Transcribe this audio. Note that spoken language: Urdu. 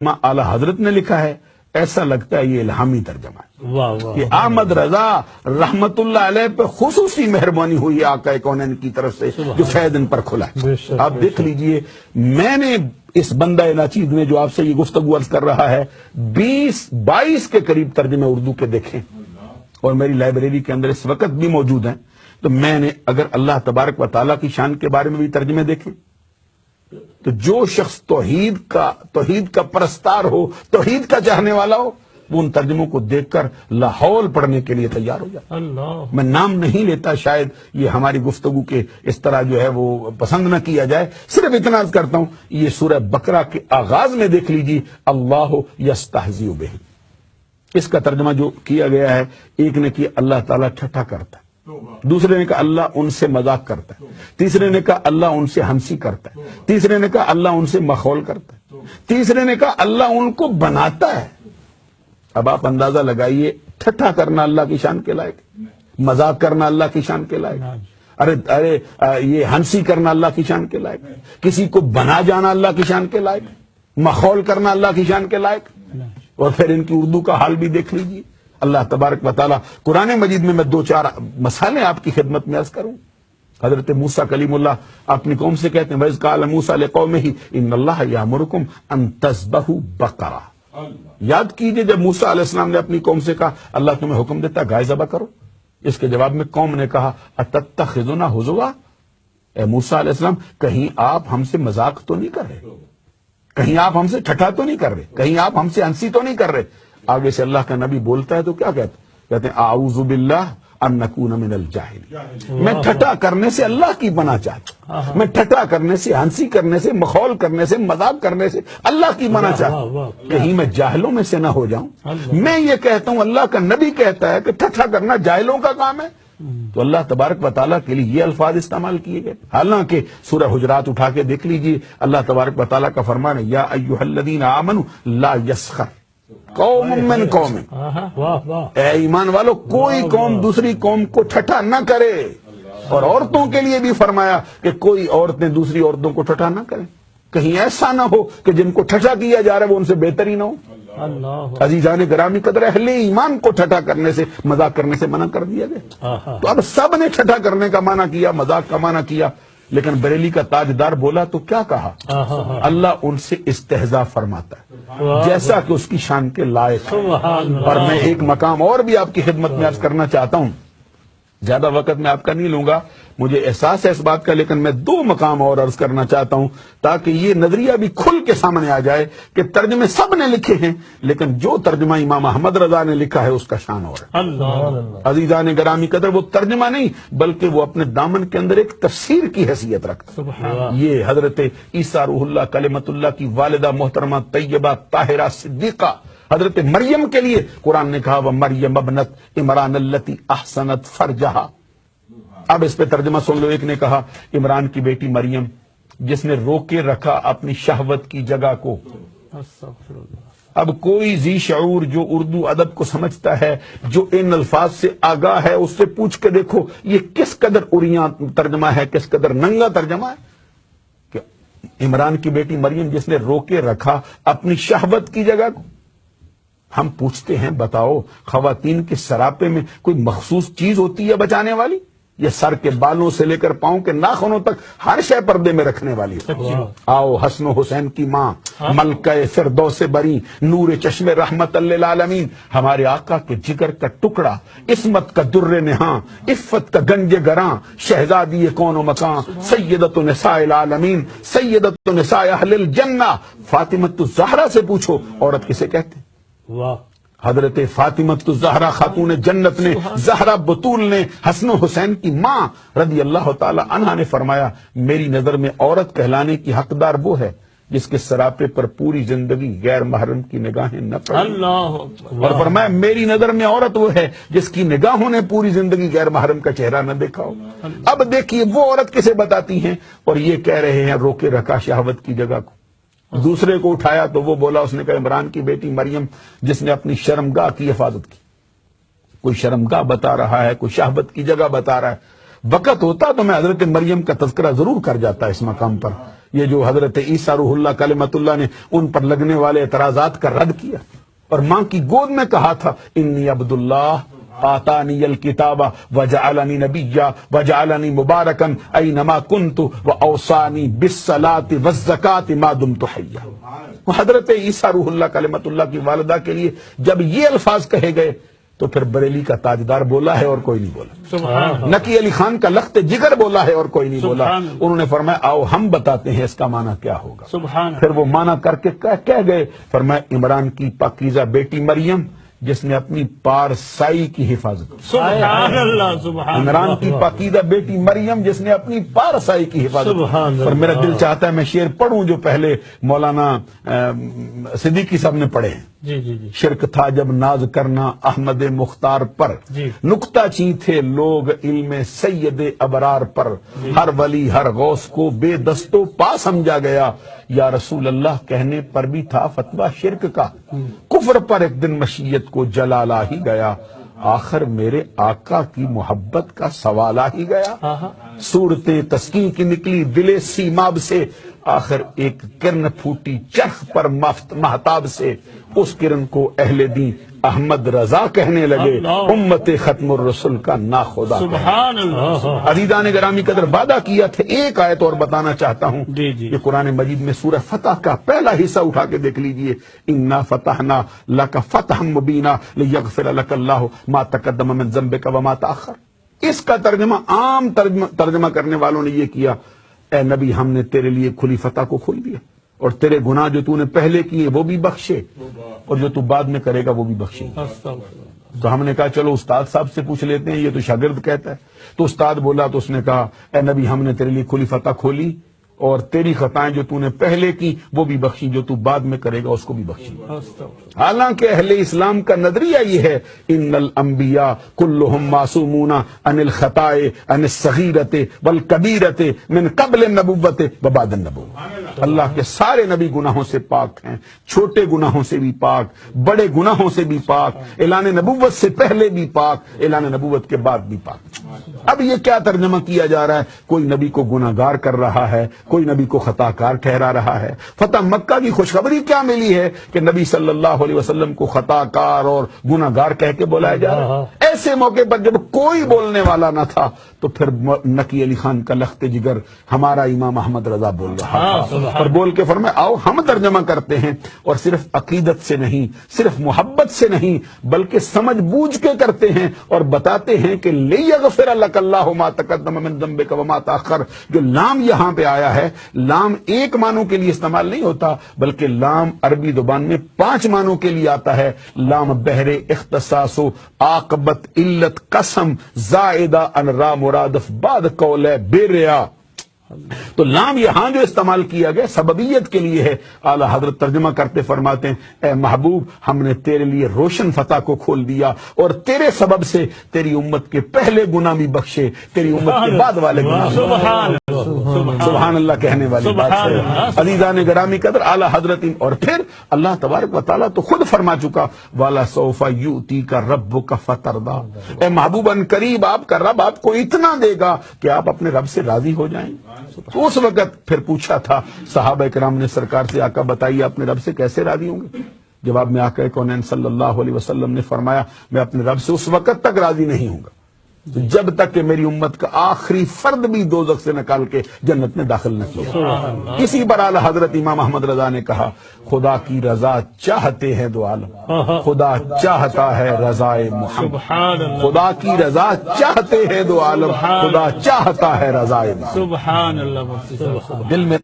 اعلی حضرت نے لکھا ہے، ایسا لگتا ہے یہ الہامی ترجمہ ہے۔ واہ واہ، کہ احمد رضا رحمت اللہ علیہ پہ خصوصی مہربانی ہوئی آقا کونین کی طرف سے جو فیض ان پر کھلا ہے۔ بے شک، آپ دیکھ لیجئے، میں نے اس بندہ ناچیز میں جو آپ سے یہ گفتگو عرض کر رہا ہے 22 کے قریب ترجمے اردو کے دیکھیں، اور میری لائبریری کے اندر اس وقت بھی موجود ہیں۔ تو میں نے اگر اللہ تبارک و تعالیٰ کی شان کے بارے میں بھی ترجمے دیکھیں تو جو شخص توحید کا پرستار ہو، توحید کا چاہنے والا ہو، وہ ان ترجموں کو دیکھ کر لاہور پڑھنے کے لیے تیار ہو جائے۔ اللہ، میں نام نہیں لیتا، شاید یہ ہماری گفتگو کے اس طرح جو ہے وہ پسند نہ کیا جائے، صرف اتنا عرض کرتا ہوں، یہ سورہ بقرہ کے آغاز میں دیکھ لیجیے، اللہ یستہزئ بہم، اس کا ترجمہ جو کیا گیا ہے، ایک نے کیا اللہ تعالیٰ ٹھٹھا کرتا ہے، دوسرے نے کہا اللہ ان سے مذاق کرتا ہے، تیسرے نے کہا اللہ ان سے ہنسی کرتا ہے، تیسرے نے کہا اللہ ان سے مخول کرتا ہے، تیسرے نے کہا اللہ ان کو بناتا ہے۔ اب آپ اندازہ لگائیے، ٹھٹھا کرنا اللہ کی شان کے لائق، مذاق کرنا اللہ کی شان کے لائق، ارے یہ ہنسی کرنا اللہ کی شان کے لائق، کسی کو بنا جانا اللہ کی شان کے لائق، مخول کرنا اللہ کی شان کے لائق۔ اور پھر ان کی اردو کا حال بھی دیکھ لیجیے۔ اللہ تبارک و تعالیٰ قرآن مجید میں 2-4 مسائل آپ کی خدمت میں عرض کروں۔ حضرت موسیٰ کلیم اللہ اپنی قوم سے کہتے ہیں وَإِذْ قَالَ مُوسَىٰ لِقَوْمِهِ إِنَّ اللَّهَ يَأْمُرُكُمْ أَن تَذْبَحُوا بَقَرَةً۔ یاد کیجئے جب موسیٰ علیہ السلام نے اپنی قوم سے کہا اللہ تمہیں حکم دیتا ہے گائے ذبح کرو، اس کے جواب میں قوم نے کہا أَتَتَّخِذُنَا هُزُوًا، اے موسیٰ علیہ السلام کہیں آپ ہم سے مذاق تو نہیں کر رہے، کہیں آپ ہم سے ٹھٹھا تو نہیں کر رہے، کہیں آپ ہم سے ہنسی تو نہیں کر رہے۔ آگے سے اللہ کا نبی بولتا ہے تو کیا کہتے ہیں اعوذ باللہ ان نکون من الجاہلین، میں ٹھٹھا کرنے سے اللہ کی پناہ چاہتا ہوں، میں ٹھٹھا کرنے سے، ہنسی کرنے سے، مخول کرنے سے، مذاق کرنے سے اللہ کی پناہ چاہتا ہوں، کہیں میں جاہلوں میں سے نہ ہو جاؤں۔ میں یہ کہتا ہوں، اللہ کا نبی کہتا ہے کہ ٹھٹھا کرنا جاہلوں کا کام ہے، تو اللہ تبارک و تعالیٰ کے لیے یہ الفاظ استعمال کیے گئے۔ حالانکہ سورہ حجرات اٹھا کے دیکھ لیجئے، اللہ تبارک و تعالیٰ کا فرمان ہے یا ایھا الذین آمنوا لا یسخر قوم من قوم، واہ واہ، اے ایمان والو کوئی قوم دوسری قوم کو ٹھٹھا نہ کرے۔ اور عورتوں کے لیے بھی فرمایا کہ کوئی عورتیں دوسری عورتوں کو ٹھٹھا نہ کریں، کہیں ایسا نہ ہو کہ جن کو ٹھٹھا کیا جا رہا ہے وہ ان سے بہتر ہی نہ ہو۔ اللہ، عزیزان گرامی قدر اہل ایمان کو ٹھٹھا کرنے سے، مذاق کرنے سے منع کر دیا گیا۔ تو اب سب نے ٹھٹھا کرنے کا منع کیا، مذاق کا منع کیا، لیکن بریلی کا تاجدار بولا تو کیا کہا؟ اللہ ان سے استہزاء فرماتا ہے جیسا کہ اس کی شان کے لائق ہے۔ اور میں ایک مقام اور بھی آپ کی خدمت میں عرض کرنا چاہتا ہوں، زیادہ وقت میں آپ کا نہیں لوں گا، مجھے احساس ہے اس بات کا، لیکن میں 2 مقام اور عرض کرنا چاہتا ہوں تاکہ یہ نظریہ بھی کھل کے سامنے آ جائے کہ ترجمے سب نے لکھے ہیں، لیکن جو ترجمہ امام احمد رضا نے لکھا ہے اس کا شان اور ہے۔ اللہ، عزیزان گرامی قدر وہ ترجمہ نہیں بلکہ وہ اپنے دامن کے اندر ایک تفسیر کی حیثیت رکھتا ہے۔ سبحان، یہ حضرت عیسیٰ روح اللہ کلمت اللہ کی والدہ محترمہ طیبہ طاہرہ صدیقہ حضرت مریم کے لیے قرآن نے کہا وَمَرْيَمَ ابْنَتَ عِمْرَانَ الَّتِي أَحْسَنَتْ فَرْجَهَا۔ اب اس پہ ترجمہ سن لو، ایک نے کہا عمران کی بیٹی مریم جس نے روکے رکھا اپنی شہوت کی جگہ کو۔ استغفر اللہ، اب کوئی ذی شعور جو اردو ادب کو سمجھتا ہے، جو ان الفاظ سے آگاہ ہے، اس سے پوچھ کے دیکھو یہ کس قدر عریاں ترجمہ ہے، کس قدر ننگا ترجمہ ہے کہ عمران کی بیٹی مریم جس نے روکے رکھا اپنی شہوت کی جگہ کو۔ ہم پوچھتے ہیں بتاؤ خواتین کے سراپے میں کوئی مخصوص چیز ہوتی ہے بچانے والی؟ یہ سر کے بالوں سے لے کر پاؤں کے ناخنوں تک ہر شے پردے میں رکھنے والی ہے۔ آؤ حسن و حسین کی ماں، ملکہ فردوس بری، نور چشم رحمت للعالمین، ہمارے آقا کے جگر کا ٹکڑا، عصمت کا در نہاں، عفت کا گنج گراں، شہزادی کون و مکان، سیدۃ نساء العالمین، سیدۃ نساء اہل الجنہ۔ فاطمۃ الزہرا سے پوچھو عورت کسے کہتے ہیں؟ واہ، حضرت فاطمۃ الزہرا خاتون جنت نے، زہرا بطول نے، حسن و حسین کی ماں رضی اللہ تعالی عنہا نے فرمایا میری نظر میں عورت کہلانے کی حقدار وہ ہے جس کے سراپے پر پوری زندگی غیر محرم کی نگاہیں نہ پڑیں۔ اللہ، اور فرمایا میری نظر میں عورت وہ ہے جس کی نگاہوں نے پوری زندگی غیر محرم کا چہرہ نہ دیکھا ہو۔ اب دیکھیے وہ عورت کسے بتاتی ہیں، اور یہ کہہ رہے ہیں روکے رکھا شہوت کی جگہ کو۔ دوسرے کو اٹھایا تو وہ بولا، اس نے کہا عمران کی بیٹی مریم جس نے اپنی شرمگاہ کی حفاظت کی۔ کوئی شرمگاہ بتا رہا ہے، کوئی شہوت کی جگہ بتا رہا ہے۔ وقت ہوتا تو میں حضرت مریم کا تذکرہ ضرور کر جاتا اس مقام پر، یہ جو حضرت عیسیٰ روح اللہ کلمۃ اللہ نے ان پر لگنے والے اعتراضات کا رد کیا اور ماں کی گود میں کہا تھا انی عبد اللہ آتانی الکتاب وجعلنی نبیا وجعلنی مبارکا اینما کنت واوصانی بالصلاۃ والزکاۃ ما دمت حیا۔ حضرت عیسیٰ روح اللہ کلمۃ اللہ کی والدہ کے لیے جب یہ الفاظ کہے گئے تو پھر بریلی کا تاجدار بولا ہے اور کوئی نہیں بولا، سبحان اللہ، نقی علی خان کا لخت جگر بولا ہے اور کوئی نہیں بولا۔ سبحان اللہ۔ انہوں نے فرمایا آؤ ہم بتاتے ہیں اس کا معنی کیا ہوگا۔ سبحان پھر وہ معنی کر کے کہہ گئے، فرمایا عمران کی پاکیزہ بیٹی مریم جس نے اپنی پارسائی کی حفاظت کی، سبحان اللہ، سبحان عمران اللہ، کی پاکیزہ بیٹی مریم جس نے اپنی پارسائی کی حفاظت سبحان کی۔ اللہ۔ اور میرا دل چاہتا ہے میں شعر پڑھوں جو پہلے مولانا صدیقی صاحب نے پڑھے ہیں۔ جی جی جی، شرک تھا جب ناز کرنا احمد مختار پر، جی۔ نکتہ چیں تھے لوگ علم سید ابرار پر، ہر ولی ہر غوث کو بے دست و پا سمجھا گیا، یا رسول اللہ کہنے پر بھی تھا فتویٰ شرک کا، کفر پر ایک دن مشیت کو جلال آ ہی گیا، آخر میرے آقا کی محبت کا سوال آ ہی گیا، ہاں صورت تسکین کی نکلی دل سیماب سے، آخر ایک کرن پھوٹی چرخ پر مہتاب سے، اس کرن کو اہل دین احمد رضا کہنے لگے، اللہ۔ امت ختم الرسل کا ناخدا۔ سبحان اللہ، عزیزان گرامی قدر وعدہ کیا تھا، ایک آیت اور بتانا چاہتا ہوں، جی جی، یہ قرآن مجید میں سورہ فتح کا پہلا حصہ اٹھا کے دیکھ لیجئے، انا فتحنا لک فتحا مبینا لیغفر لک اللہ ما تقدم من ذنبک وما تاخر۔ اس کا ترجمہ عام ترجمہ کرنے والوں نے یہ کیا، اے نبی ہم نے تیرے لیے کھلی فتح کو کھول دیا اور تیرے گناہ جو تو نے پہلے کیے وہ بھی بخشے اور جو تو بعد میں کرے گا وہ بھی بخشے۔ استغفر اللہ، تو ہم نے کہا چلو استاد صاحب سے پوچھ لیتے ہیں، یہ تو شاگرد کہتا ہے۔ تو استاد بولا تو اس نے کہا اے نبی ہم نے تیرے لیے کھلی فتح کھولی اور تیری خطائیں جو تو نے پہلے کی وہ بھی بخشی، جو تو بعد میں کرے گا اس کو بھی بخشی۔ استغفر حالانکہ اہل اسلام کا نظریہ یہ ہے ان الانبیاء کلہم معصومون عن الخطاء عن الصغیرۃ والکبیرۃ من قبل النبوۃ وبعد النبوۃ۔ اللہ کے سارے نبی گناہوں سے پاک ہیں، چھوٹے گناہوں سے بھی پاک، بڑے گناہوں سے بھی پاک، اعلان نبوت سے پہلے بھی پاک، اعلان نبوت کے بعد بھی پاک۔ اب یہ کیا ترجمہ کیا جا رہا ہے؟ کوئی نبی کو گناہ گار کر رہا ہے، کوئی نبی کو خطا کار ٹھہرا رہا ہے۔ فتح مکہ کی خوشخبری کیا ملی ہے کہ نبی صلی اللہ علیہ وسلم کو خطا کار اور گناہ گار کہہ کے بلایا جا رہا ہے۔ ایسے موقع پر جب کوئی بولنے والا نہ تھا تو پھر نقی علی خان کا لخت جگر ہمارا امام احمد رضا بول رہا تھا اور بول کے فرمایا آؤ ہم ترجمہ کرتے ہیں، اور صرف عقیدت سے نہیں، صرف محبت سے نہیں، بلکہ سمجھ بوجھ کے کرتے ہیں اور بتاتے ہیں کہ لیغفر لک اللہ ما تقدم من ذنبک وما تاخر۔ جو لام یہاں پہ آیا ہے، لام ایک معنوں کے لیے استعمال نہیں ہوتا بلکہ لام عربی زبان میں 5 معنوں کے لیے آتا ہے۔ لام بہر اختصاص و عاقبت علت قسم زائدہ ان را مرادف بعد قول بے ریا۔ تو لام یہاں جو استعمال کیا گیا سببیت کے لیے ہے۔ اعلی حضرت ترجمہ کرتے فرماتے ہیں اے محبوب ہم نے تیرے لیے روشن فتح کو کھول دیا اور تیرے سبب سے تیری امت کے پہلے گناہ بھی بخشے، تیری امت کے بعد والے گناہ بھی۔ سبحان سبحان اللہ کہنے والی بات سبحان ہے۔ اللہ۔ عزیزان گرامی قدر اعلی حضرت، اور پھر اللہ تبارک و تعالیٰ تو خود فرما چکا والا سوف یؤتیک ربک فترضی، اے محبوب ان قریب آپ کا رب آپ کو اتنا دے گا کہ آپ اپنے رب سے راضی ہو جائیں۔ تو اس وقت پھر پوچھا تھا صحابہ کرام نے سرکار سے آقا بتائیے اپنے رب سے کیسے راضی ہوں گے؟ جواب میں آقا کونین صلی اللہ علیہ وسلم نے فرمایا میں اپنے رب سے اس وقت تک راضی نہیں ہوں گا جب تک کہ میری امت کا آخری فرد بھی دوزخ سے نکال کے جنت میں داخل نہ کیا۔ اسی پر اعلی حضرت امام احمد رضا نے کہا خدا کی رضا چاہتے ہیں دو عالم، خدا چاہتا ہے رضائے محمد، خدا کی رضا چاہتے ہیں دو عالم، خدا چاہتا ہے رضائے محمد۔ سبحان اللہ، دل میں